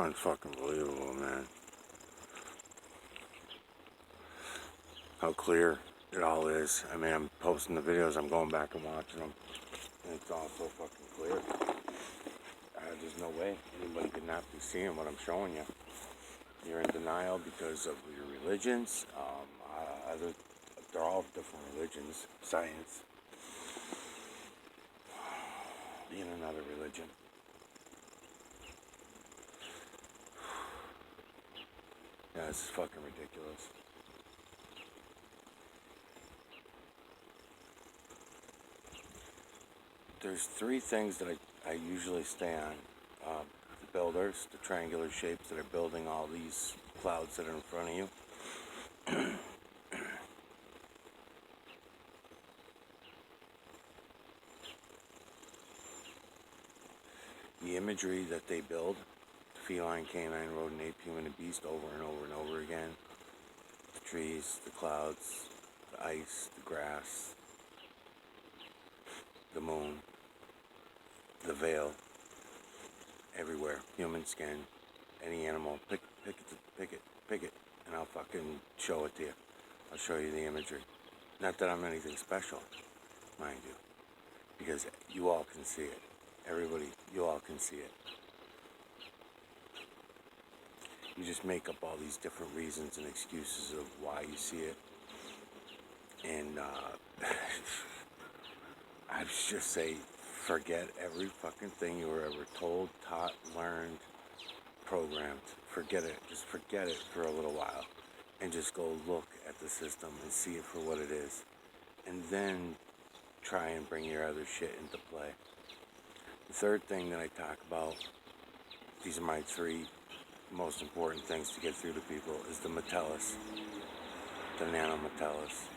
unfucking believable, man. How clear it all is. I mean, I'm posting the videos, I'm going back and watching them, and it's all so fucking clear. There's no way anybody could not be seeing what I'm showing you. You're in denial because of your religions. They're all different religions. Science being another religion. Yeah, this is fucking ridiculous. There's three things that I usually stay on. The builders, the triangular shapes that are building all these clouds that are in front of you. The imagery that they build, feline, canine, rodent, ape, human, and beast, over and over and over again. The trees, the clouds, the ice, the grass, the moon, the veil, everywhere. Human skin, any animal, pick it, and I'll fucking show it to you. I'll show you the imagery. Not that I'm anything special, mind you, because you all can see it. Everybody, you all can see it. You just make up all these different reasons and excuses of why you see it. And I just say, forget every fucking thing you were ever told, taught, learned, programmed. Forget it. Just forget it for a little while. And just go look at the system and see it for what it is. And then try and bring your other shit into play. The third thing that I talk about, these are my three most important things to get through to people, is the metellus, the nanometellus.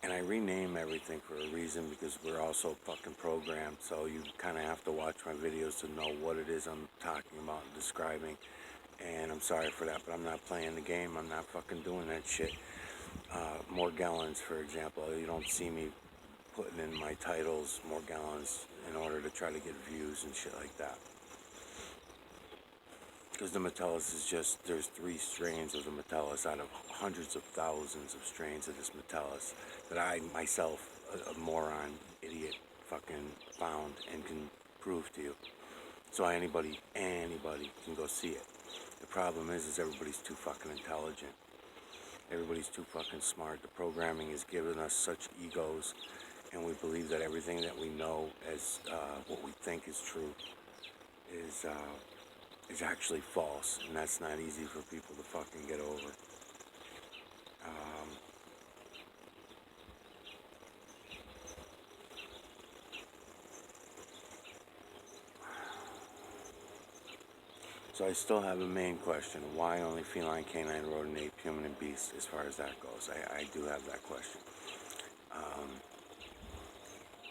And I rename everything for a reason, because we're all so fucking programmed, so you kind of have to watch my videos to know what it is I'm talking about and describing. And I'm sorry for that, but I'm not playing the game. I'm not fucking doing that shit. More gallons, for example. You don't see me putting in my titles more gallons in order to try to get views and shit like that. Because the metellus is just, there's 3 strains of the metellus out of hundreds of thousands of strains of this metellus that I myself, a moron, idiot, fucking found and can prove to you. So anybody can go see it. The problem is everybody's too fucking intelligent. Everybody's too fucking smart. The programming has given us such egos, and we believe that everything that we know as what we think is true is actually false, and that's not easy for people to fucking get over. So I still have a main question. Why only feline, canine, rodent, ape, human, and beast as far as that goes? I do have that question.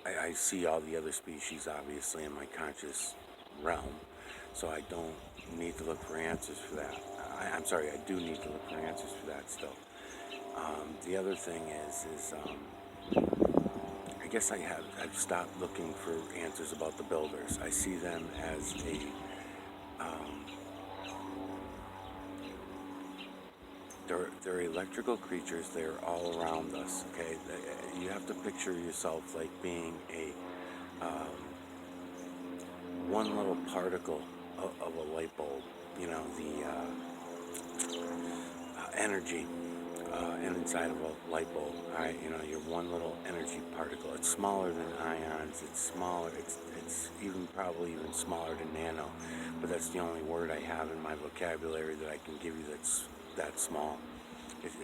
I see all the other species, obviously, in my conscious realm, so I don't need to look for answers for that. I'm sorry, I do need to look for answers for that still. The other thing is I guess I've stopped looking for answers about the builders. I see them as they're electrical creatures. They're all around us, okay? You have to picture yourself like being a one little particle of a light bulb, you know, the energy inside of a light bulb, all right? You know, you're one little energy particle. It's smaller than ions. It's smaller. It's probably even smaller than nano, but that's the only word I have in my vocabulary that I can give you that's that small.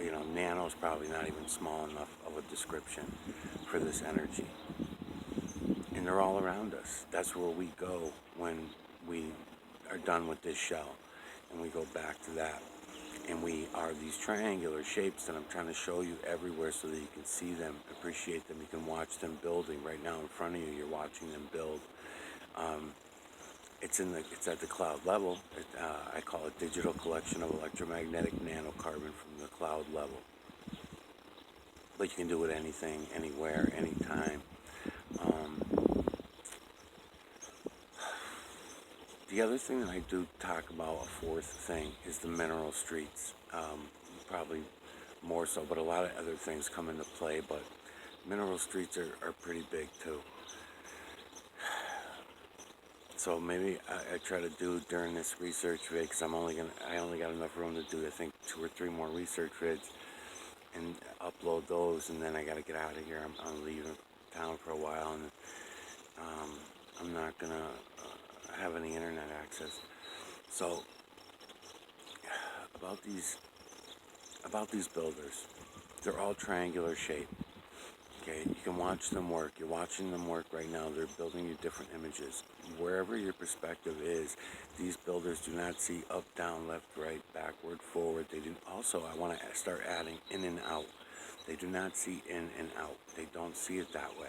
You know, nano is probably not even small enough of a description for this energy. And they're all around us. That's where we go when we are done with this shell, and we go back to that. And we are these triangular shapes that I'm trying to show you everywhere so that you can see them, appreciate them. You can watch them building right now in front of you. You're watching them build. It's at the cloud level. I call it digital collection of electromagnetic nanocarbon from the cloud level. But you can do it anything, anywhere, anytime. The other thing that I do talk about, a fourth thing, is the mineral streets. Probably more so, but a lot of other things come into play, but mineral streets are pretty big too. So maybe I try to do during this research vid, because I only got enough room to do, I think, 2 or 3 more research vids and upload those, and then I got to get out of here. I'm leaving town for a while, and I'm not gonna have any internet access. So about these builders, they're all triangular shape. Okay, you can watch them work. You're watching them work right now. They're building you different images. Wherever your perspective is, these builders do not see up, down, left, right, backward, forward. They do. Also, I want to start adding in and out. They do not see in and out. They don't see it that way.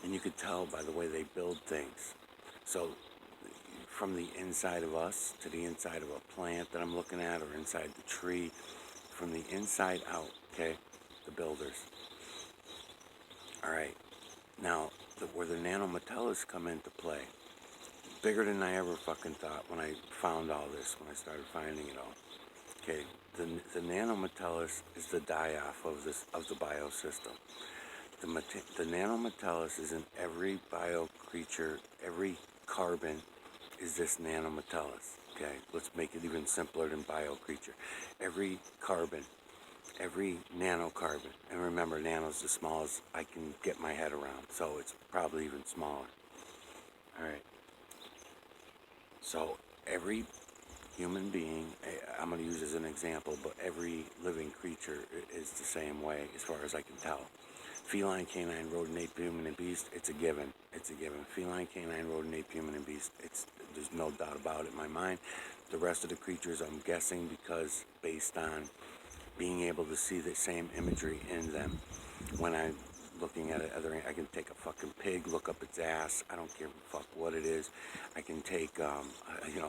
And you could tell by the way they build things. So from the inside of us to the inside of a plant that I'm looking at, or inside the tree, from the inside out, okay, the builders. All right, now where the nanometallics come into play, bigger than I ever fucking thought when I found all this, when I started finding it all. Okay, the nanometallics is the die-off of the biosystem. The nanometallics is in every bio creature. Every carbon is this nanometallics. Okay, let's make it even simpler than bio creature. Every carbon, every nanocarbon, and remember, nano's the smallest I can get my head around, so it's probably even smaller. All right. So every human being, I'm going to use as an example, but every living creature is the same way as far as I can tell. Feline, canine, rodent, ape, human, and beast, it's a given. It's a given. Feline, canine, rodent, ape, human, and beast, there's no doubt about it in my mind. The rest of the creatures, I'm guessing, because based on being able to see the same imagery in them. When I'm looking at it, I can take a fucking pig, look up its ass. I don't care fuck what it is. I can take,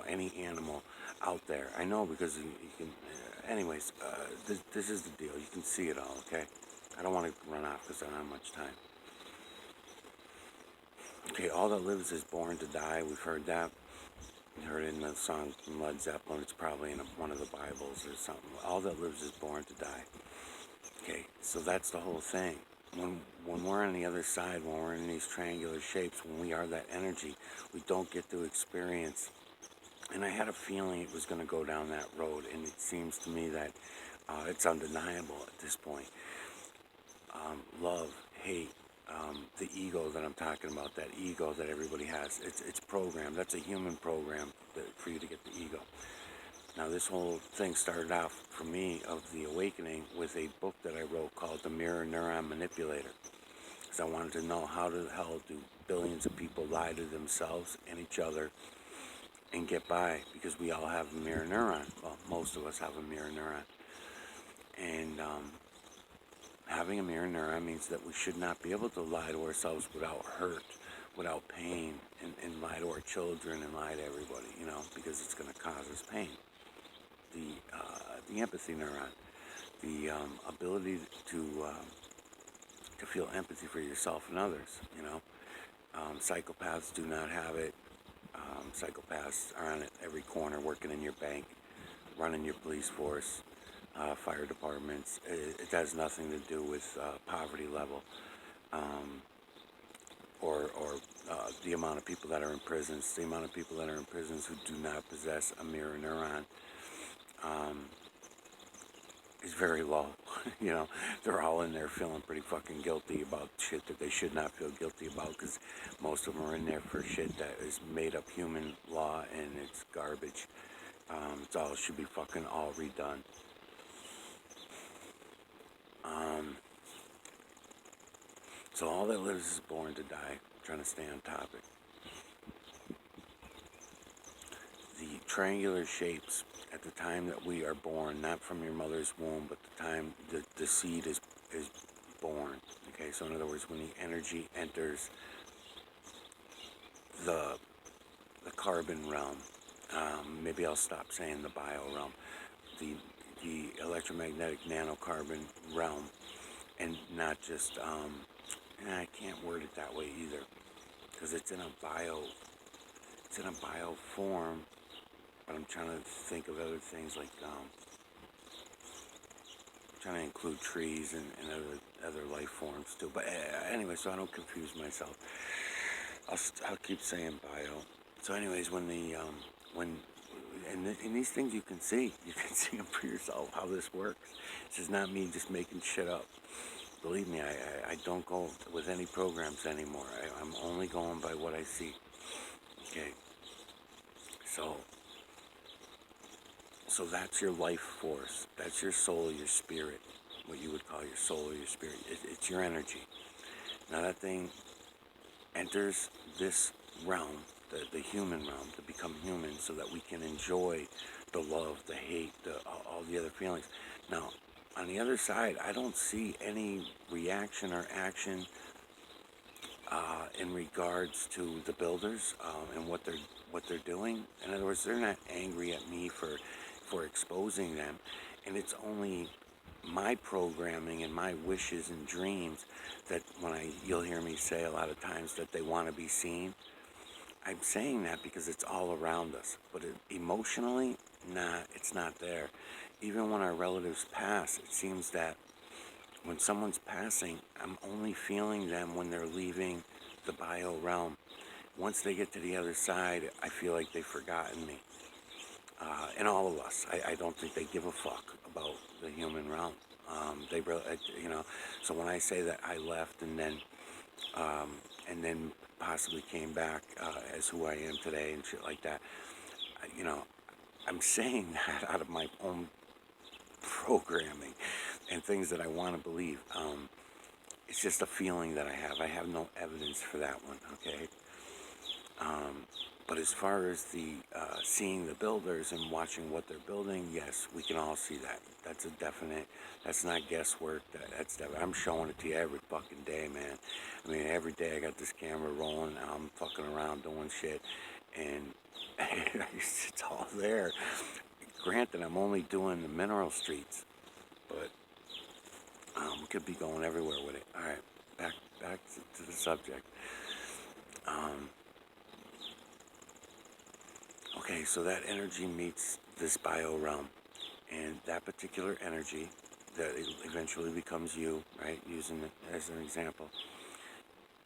any animal out there. I know, because you can. Anyways, this is the deal. You can see it all. Okay. I don't want to run off because I don't have much time. Okay, all that lives is born to die. We've heard that. You heard it in the song from Led Zeppelin. It's probably in one of the Bibles or something. All that lives is born to die. Okay, so that's the whole thing. When we're on the other side, when we're in these triangular shapes, when we are that energy, we don't get to experience. And I had a feeling it was going to go down that road, and it seems to me that it's undeniable at this point. Love, hate, the ego that I'm talking about, that ego that everybody has, it's programmed. That's a human program for you to get the ego. Now, this whole thing started off for me of the awakening with a book that I wrote called The Mirror Neuron Manipulator, because I wanted to know how the hell do billions of people lie to themselves and each other and get by, because we all have a mirror neuron. Well, most of us have a mirror neuron. And having a mirror neuron means that we should not be able to lie to ourselves without hurt, without pain, and lie to our children and lie to everybody, because it's going to cause us pain. The empathy neuron, the ability to feel empathy for yourself and others, psychopaths do not have it. Psychopaths are on every corner, working in your bank, running your police force, fire departments. It has nothing to do with poverty level or the amount of people that are in prisons. The amount of people that are in prisons who do not possess a mirror neuron is very low. They're all in there feeling pretty fucking guilty about shit that they should not feel guilty about, because most of them are in there for shit that is made up human law, and it's garbage. It should be fucking all redone. So all that lives is born to die. I'm trying to stay on topic. The triangular shapes at the time that we are born, not from your mother's womb, but the time the seed is born. Okay, so in other words, when the energy enters the carbon realm, maybe I'll stop saying the bio realm, the electromagnetic nanocarbon realm, and not just I can't word it that way either, because it's in a it's in a bio form, but I'm trying to think of other things like trying to include trees and other life forms too. But anyway, so I don't confuse myself. I'll keep saying bio. So anyways, when and these things you can see them for yourself how this works. This is not me just making shit up. Believe me, I don't go with any programs anymore. I'm only going by what I see. Okay. So that's your life force. That's your soul, your spirit, what you would call your soul or your spirit. It's your energy. Now that thing enters this realm, the human realm, to become human so that we can enjoy the love, the hate, all the other feelings. Now, on the other side, I don't see any reaction or action in regards to the builders and what they're doing. In other words, they're not angry at me for exposing them, and it's only my programming and my wishes and dreams that you'll hear me say a lot of times that they want to be seen. I'm saying that because it's all around us, but emotionally, nah, it's not there. Even when our relatives pass, it seems that when someone's passing, I'm only feeling them when they're leaving the bio realm. Once they get to the other side, I feel like they've forgotten me. And all of us, I don't think they give a fuck about the human realm. They really, so when I say that I left and then possibly came back as who I am today and shit like that, I'm saying that out of my own programming and things that I want to believe. It's just a feeling that I have. I have no evidence for that one, okay? But as far as the seeing the builders and watching what they're building, yes, we can all see that. That's a definite. That's not guesswork. That's definite. I'm showing it to you every fucking day, man. I mean, every day I got this camera rolling. I'm fucking around doing shit, and it's all there. Granted, I'm only doing the mineral streets, but we could be going everywhere with it. All right, back to the subject. Okay, so that energy meets this bio realm, and that particular energy that eventually becomes you, right? Using it as an example,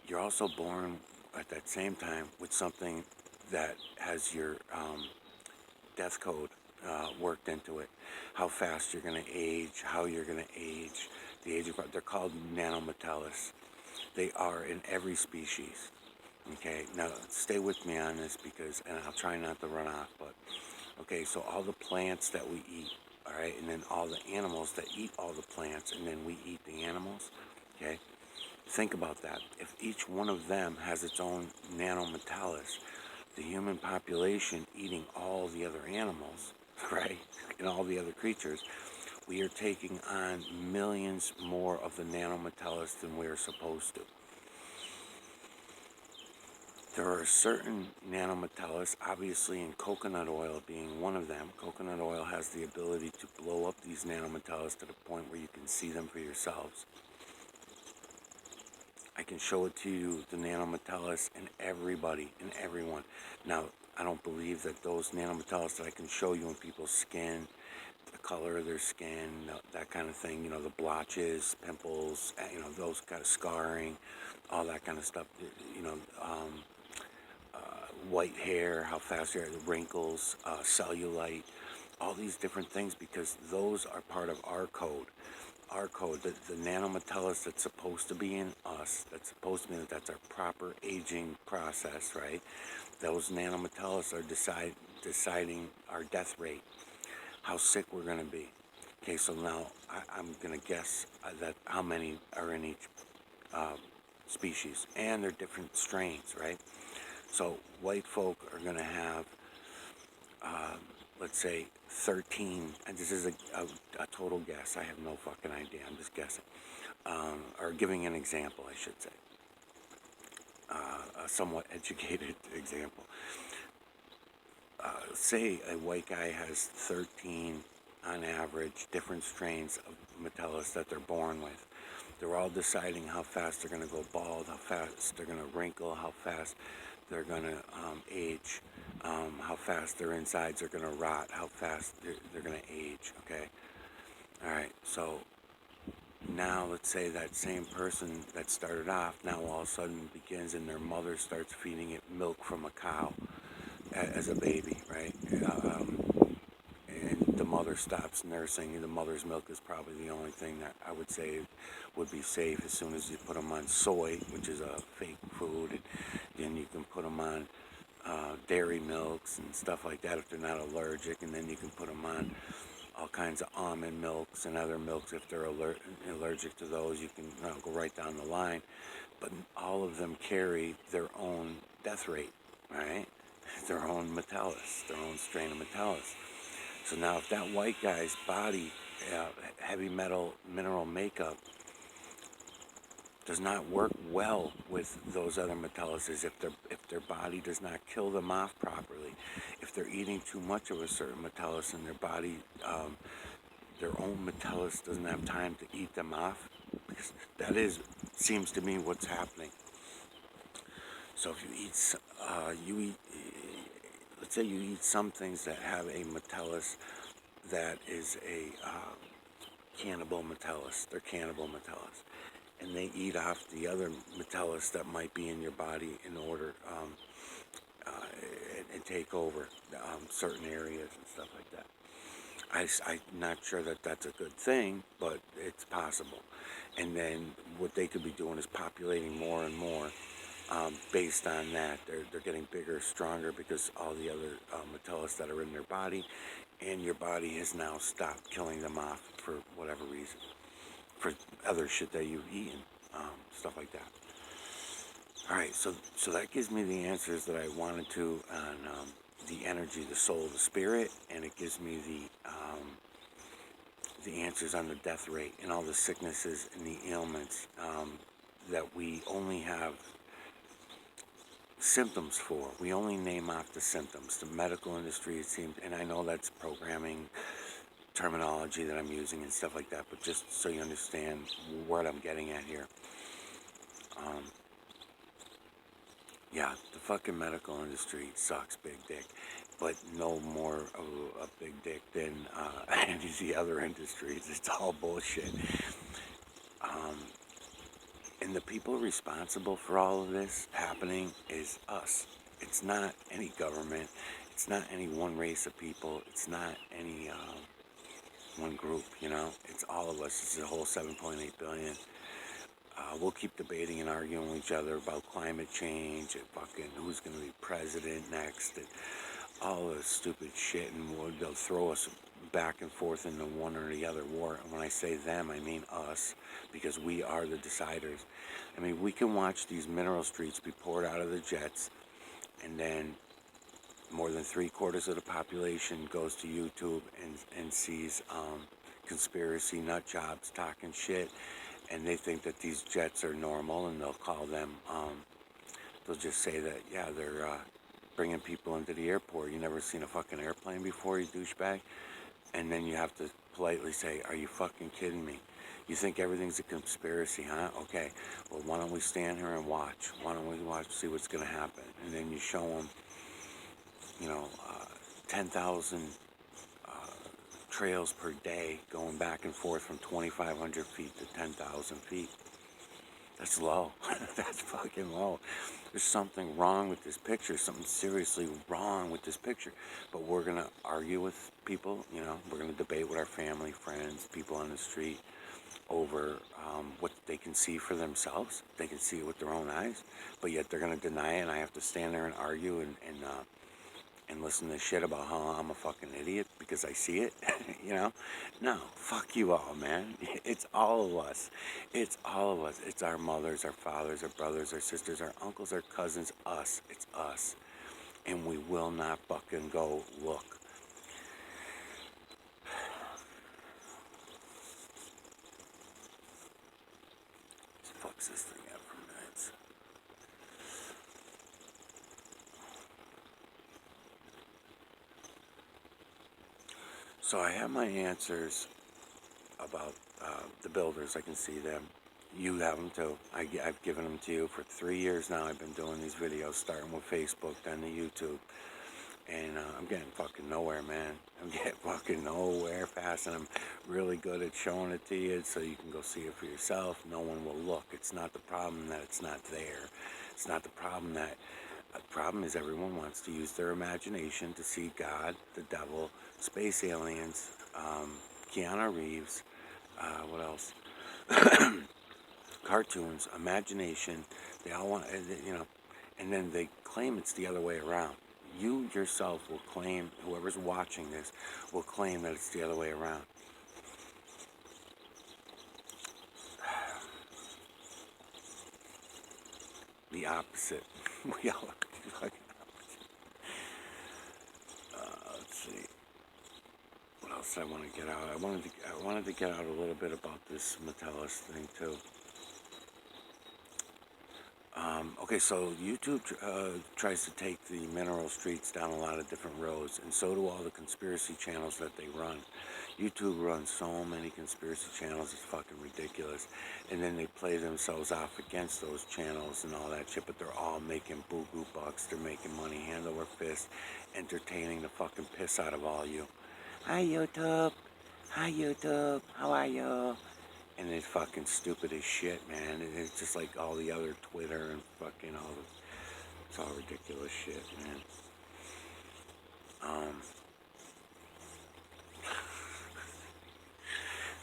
you're also born at that same time with something that has your death code worked into it. How fast you're going to age, how you're going to age, the age of, they're called nanometallus. They are in every species. Okay, now stay with me on this because, and I'll try not to run off, but okay, so all the plants that we eat, all right, and then all the animals that eat all the plants, and then we eat the animals, okay? Think about that. If each one of them has its own nanometallus, the human population eating all the other animals, right, and all the other creatures, we are taking on millions more of the nanometallus than we're supposed to. There are certain nanometallus, obviously in coconut oil being one of them. Coconut oil has the ability to blow up these nanometallus to the point where you can see them for yourselves. I can show it to you, the nanometallus, in everybody, in everyone. Now, I don't believe that those nanometallus that I can show you in people's skin, the color of their skin, that kind of thing, the blotches, pimples, those kind of scarring, all that kind of stuff, white hair, how fast your wrinkles, cellulite, all these different things, because those are part of our code. Our code, the nanometallus that's supposed to be in us, that's our proper aging process, right? Those nanometallus are deciding our death rate, how sick we're going to be. Okay, so now I'm going to guess that how many are in each species, and they're different strains, right? So white folk are going to have, let's say, 13, and this is a total guess. I have no fucking idea. I'm just guessing. Or giving an example, I should say. A somewhat educated example. Say a white guy has 13, on average, different strains of metallus that they're born with. They're all deciding how fast they're going to go bald, how fast they're going to wrinkle, how fast they're going to age, how fast their insides are going to rot, how fast they're going to age, okay? All right, so now let's say that same person that started off now all of a sudden begins, and their mother starts feeding it milk from a cow as a baby, right? And the mother stops nursing, and the mother's milk is probably the only thing that I would say would be safe as soon as you put them on soy, which is a fake food, and then you can put them on dairy milks and stuff like that if they're not allergic, and then you can put them on all kinds of almond milks and other milks if they're allergic to those. You can go right down the line, but all of them carry their own death rate, right? Their own metallus, their own strain of metallus. So now if that white guy's body, heavy metal mineral makeup, does not work well with those other metalluses, if their body does not kill them off properly, if they're eating too much of a certain metallus and their body, their own metallus doesn't have time to eat them off, because that seems to me what's happening. So if you eat, let's say you eat some things that have a metallus that is a cannibal metallus, they're cannibal metallus, and they eat off the other metallus that might be in your body in order and take over certain areas and stuff like that. I'm not sure that that's a good thing, but it's possible. And then what they could be doing is populating more and more based on that. They're getting bigger, stronger, because all the other metallus that are in their body, and your body has now stopped killing them off for whatever reason, for other shit that you've eaten, stuff like that. All right, so that gives me the answers that I wanted to on the energy, the soul, the spirit, and it gives me the answers on the death rate and all the sicknesses and the ailments that we only have symptoms for. We only name off the symptoms. The medical industry, it seems, and I know that's programming terminology that I'm using and stuff like that, but just so you understand what I'm getting at here. Yeah, the fucking medical industry sucks big dick, but no more of a big dick than any of the other industries. It's all bullshit. And the people responsible for all of this happening is us. It's not any government. It's not any one race of people. It's not any one group, It's all of us. It's the whole 7.8 billion. We'll keep debating and arguing with each other about climate change and fucking who's going to be president next and all this stupid shit, and they'll throw us back and forth into one or the other war. And when I say them, I mean us, because we are the deciders. I mean, we can watch these mineral streets be poured out of the jets, and then more than 3/4 of the population goes to YouTube and sees conspiracy nut jobs talking shit, and they think that these jets are normal, and they'll call them, they'll just say that, yeah, they're bringing people into the airport. You never seen a fucking airplane before, you douchebag? And then you have to politely say, are you fucking kidding me? You think everything's a conspiracy, huh? Okay, well, why don't we stand here and watch? Why don't we watch, see what's going to happen? And then you show them, 10,000 trails per day going back and forth from 2,500 feet to 10,000 feet. That's low. That's fucking low. There's something wrong with this picture, something seriously wrong with this picture. But we're going to argue with people, we're going to debate with our family, friends, people on the street over what they can see for themselves. They can see it with their own eyes, but yet they're going to deny it, and I have to stand there and argue and listen to shit about how I'm a fucking idiot because I see it, No, fuck you all, man. It's all of us. It's all of us. It's our mothers, our fathers, our brothers, our sisters, our uncles, our cousins, us. It's us. And we will not fucking go look. Fucks this thing up for minutes. So I have my answers about the builders. I can see them. You have them too. I've given them to you for 3 years now. I've been doing these videos, starting with Facebook, then to YouTube. And I'm getting fucking nowhere, man. I'm getting fucking nowhere fast, and I'm really good at showing it to you so you can go see it for yourself. No one will look. It's not the problem that it's not there. It's not the problem that... The problem is everyone wants to use their imagination to see God, the devil, space aliens, Keanu Reeves, what else? Cartoons, imagination. They all want, and then they claim it's the other way around. You yourself will claim, whoever's watching this will claim that it's the other way around. The opposite. We all look like opposite. Let's see. What else I want to get out? I wanted to get out a little bit about this Metellus thing too. Okay, so YouTube tries to take the mineral streets down a lot of different roads, and so do all the conspiracy channels that they run. YouTube runs so many conspiracy channels, it's fucking ridiculous. And then they play themselves off against those channels and all that shit, but they're all making boo-boo bucks. They're making money hand over fist, entertaining the fucking piss out of all you. Hi, YouTube. Hi, YouTube. How are you? And it's fucking stupid as shit, man. And it's just like all the other Twitter and fucking all the... It's all ridiculous shit, man.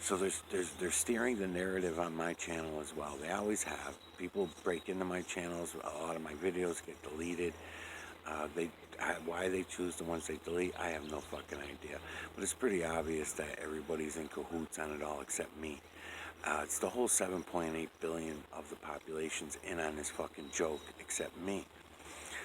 So they're steering the narrative on my channel as well. They always have. People break into my channels. A lot of my videos get deleted. Why they choose the ones they delete, I have no fucking idea. But it's pretty obvious that everybody's in cahoots on it all except me. It's the whole 7.8 billion of the population's in on this fucking joke except me.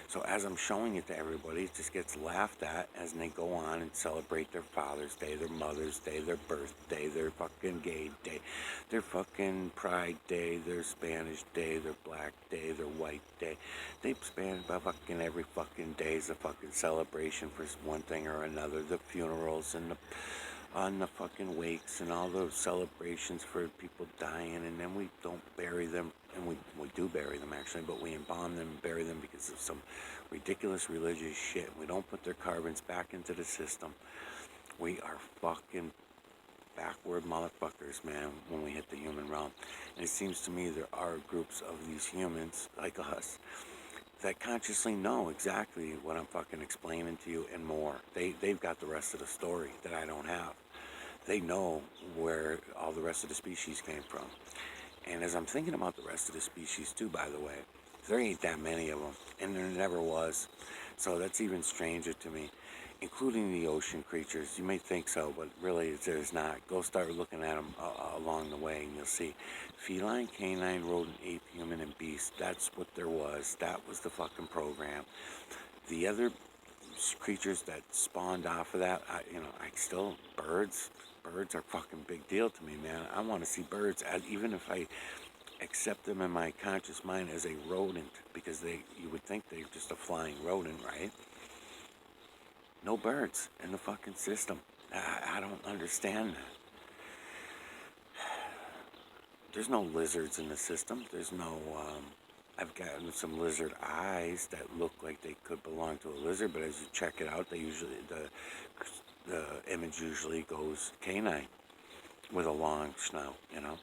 So as I'm showing it to everybody, it just gets laughed at as they go on and celebrate their Father's Day, their Mother's Day, their birthday, their fucking gay day, their fucking Pride Day, their Spanish Day, their Black Day, their White Day. They span by fucking every fucking day is a fucking celebration for one thing or another. The funerals and the fucking wakes and all those celebrations for people dying, and then we don't bury them, and we do bury them actually, but we embalm them and bury them because of some ridiculous religious shit. We don't put their carbons back into the system. We are fucking backward motherfuckers, man, when we hit the human realm. And it seems to me there are groups of these humans like us that consciously know exactly what I'm fucking explaining to you and more. They've got the rest of the story that I don't have. They know where all the rest of the species came from. And as I'm thinking about the rest of the species too, by the way, there ain't that many of them, and there never was. So that's even stranger to me, including the ocean creatures. You may think so, but really there's not. Go start looking at them along the way, and you'll see. Feline, canine, rodent, ape, human, and beast. That's what there was. That was the fucking program. The other creatures that spawned off of that, birds. Birds are fucking big deal to me, man. I want to see birds, even if I accept them in my conscious mind as a rodent, because you would think they're just a flying rodent, right? No birds in the fucking system. I don't understand that. There's no lizards in the system. There's no, I've gotten some lizard eyes that look like they could belong to a lizard, but as you check it out, the image usually goes canine with a long snout, you know.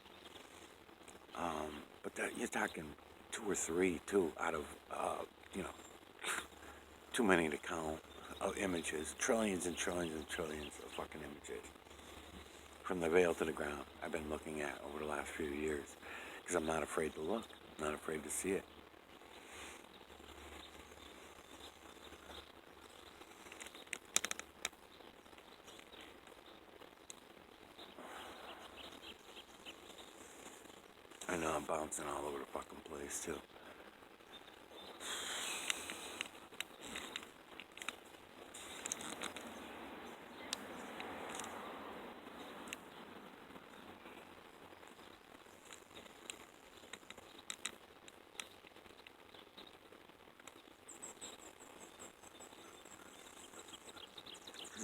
But you're talking 2 or 3, out of, too many to count, of images. Trillions and trillions and trillions of fucking images. From the veil to the ground, I've been looking at over the last few years. Because I'm not afraid to look. I'm not afraid to see it. I know I'm bouncing all over the fucking place, too.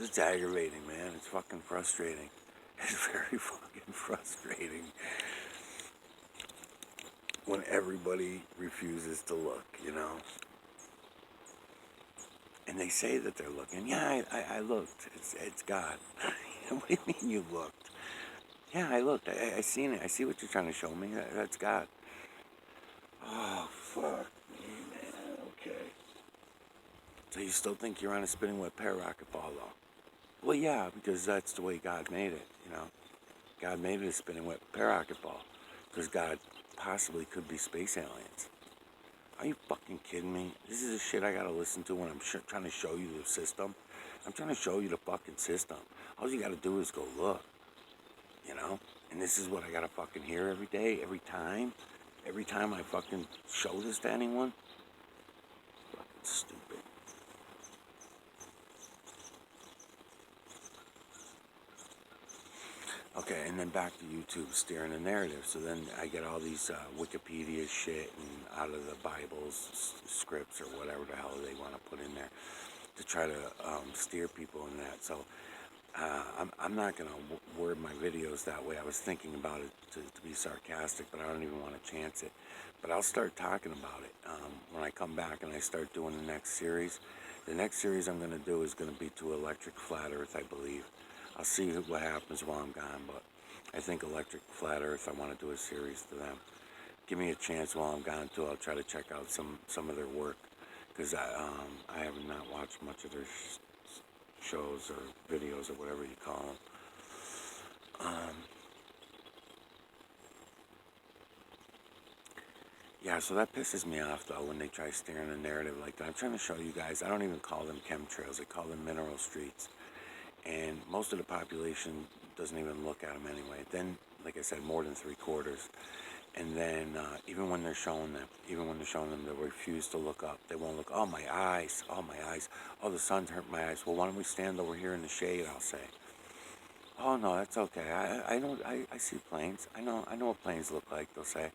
It's aggravating, man. It's fucking frustrating. It's very fucking frustrating. when everybody refuses to look, you know? And they say that they're looking. Yeah, I looked. It's God. What do you mean you looked? Yeah, I looked. I seen it. I see what you're trying to show me. That's God. Oh, fuck me, man. Okay. So you still think you're on a spinning web rocket ball, though? Well, yeah, because that's the way God made it, you know? God made it a spinning web rocket ball. Because God possibly could be space aliens. Are you fucking kidding me? This is the shit I gotta listen to when I'm trying to show you the system. I'm trying to show you the fucking system. All you gotta do is go look, you know? And this is what I gotta fucking hear every day, every time. Every time I fucking show this to anyone. Fucking stupid. Okay, and then back to YouTube, steering the narrative. So then I get all these Wikipedia shit and out of the Bible's scripts or whatever the hell they want to put in there to try to steer people in that. So I'm not going to word my videos that way. I was thinking about it to be sarcastic, but I don't even want to chance it. But I'll start talking about it when I come back and I start doing the next series. The next series I'm going to do is going to be to Electric Flat Earth, I believe. I'll see what happens while I'm gone, but I think Electric Flat Earth, I want to do a series to them. Give me a chance while I'm gone, too. I'll try to check out some of their work, because I have not watched much of their shows or videos or whatever you call them. Yeah, so that pisses me off, though, when they try steering a narrative like that. I'm trying to show you guys, I don't even call them chemtrails, I call them mineral streets. And most of the population doesn't even look at them anyway. Then, like I said, more than 3/4. And then even when they're showing them, they'll refuse to look up. They won't look. Oh, my eyes. Oh, my eyes. Oh, the sun's hurt my eyes. Well, why don't we stand over here in the shade? I'll say. Oh no, that's okay. I know. I see planes. I know what planes look like. They'll say.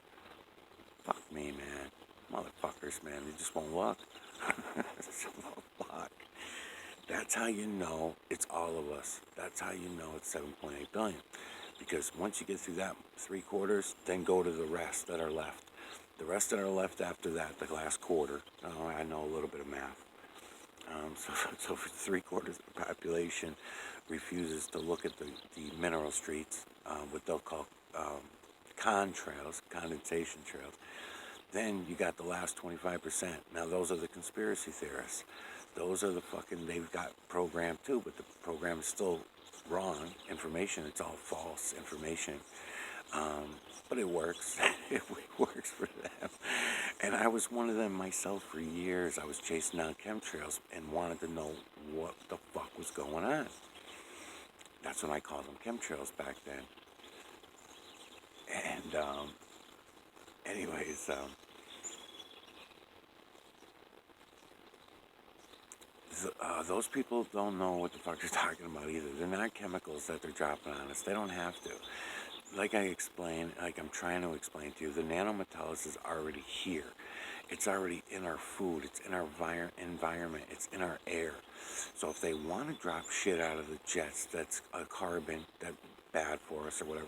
Fuck me, man. Motherfuckers, man. They just won't look. Fuck. That's how you know it's all of us. That's how you know it's 7.8 billion. Because once you get through that 3/4, then go to the rest that are left. The rest that are left after that, the last quarter. Oh, I know a little bit of math. So 3/4 of the population refuses to look at the mineral streets, what they'll call contrails, condensation trails. Then you got the last 25%. Now those are the conspiracy theorists. Those are the fucking, they've got programmed too, but the program is still wrong information. It's all false information. But it works. It works for them. And I was one of them myself for years. I was chasing down chemtrails and wanted to know what the fuck was going on. That's when I called them chemtrails back then. And anyways, those people don't know what the fuck they're talking about either. They're not chemicals that they're dropping on us. They don't have to. Like I explained, like I'm trying to explain to you, the nanometallics is already here. It's already in our food. It's in our environment. It's in our air. So if they want to drop shit out of the jets that's a carbon, that's bad for us or whatever